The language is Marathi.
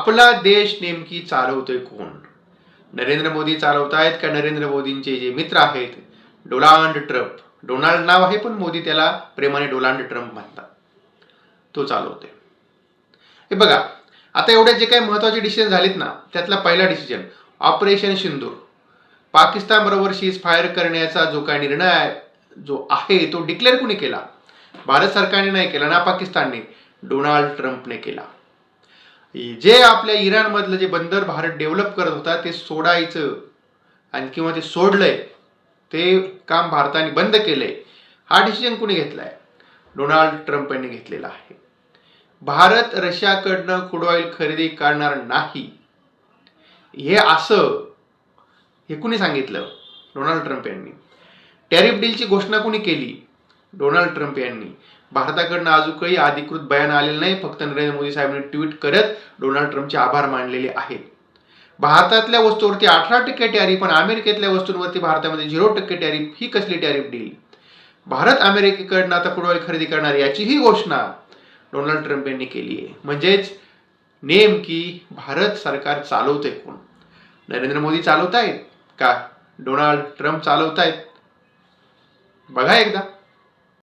आपला देश नेमकी चालवतोय कोण? नरेंद्र मोदी चालवतायत का नरेंद्र मोदींचे जे मित्र आहेत डोनाल्ड ट्रम्प? डोनाल्ड नाव आहे पण मोदी त्याला प्रेमाने डोनाल्ड ट्रम्प म्हणतात. तो चालवतोय. हे बघा, आता एवढे जे काही महत्वाचे डिसिजन झालेत ना, त्यातला पहिला डिसिजन ऑपरेशन सिंदूर. पाकिस्तान बरोबर सीज फायर करण्याचा जो काही निर्णय जो आहे तो डिक्लेअर कुणी केला? भारत सरकारने नाही केला ना पाकिस्तानने, डोनाल्ड ट्रम्पने केला. जे आपल्या इराण मधलं जे बंदर भारत डेव्हलप करत होता ते सोडायचं आणि किंवा ते सोडलंय, ते काम भारताने बंद केलंय. हा डिसिजन कुणी घेतलाय? डोनाल्ड ट्रम्प यांनी घेतलेला आहे. भारत रशियाकडनं क्रूड ऑइल खरेदी करणार नाही हे असं हे कुणी सांगितलं? डोनाल्ड ट्रम्प यांनी. टॅरिफ डीलची घोषणा कुणी केली? डोनाल्ड ट्रम्प यांनी. भारताकडनं अजूनही अधिकृत बयान आलेलं नाही, फक्त नरेंद्र मोदी साहेबांनी ट्विट करत डोनाल्ड ट्रम्पचे आभार मानलेले आहेत. भारतातल्या वस्तूवरती 18% टॅरिफ पण अमेरिकेतल्या वस्तूंवरती भारतामध्ये 0% टॅरिफ. ही कसली टॅरिफ डील? भारत अमेरिकेकडनं आता क्रूड ऑइल खरेदी करणार याचीही घोषणा डोनाल्ड ट्रम्प यांनी केली आहे. म्हणजेच नेमकी भारत सरकार चालवतंय कोण? नरेंद्र मोदी चालवतायत का डोनाल्ड ट्रम्प चालवतायत? बघा एकदा.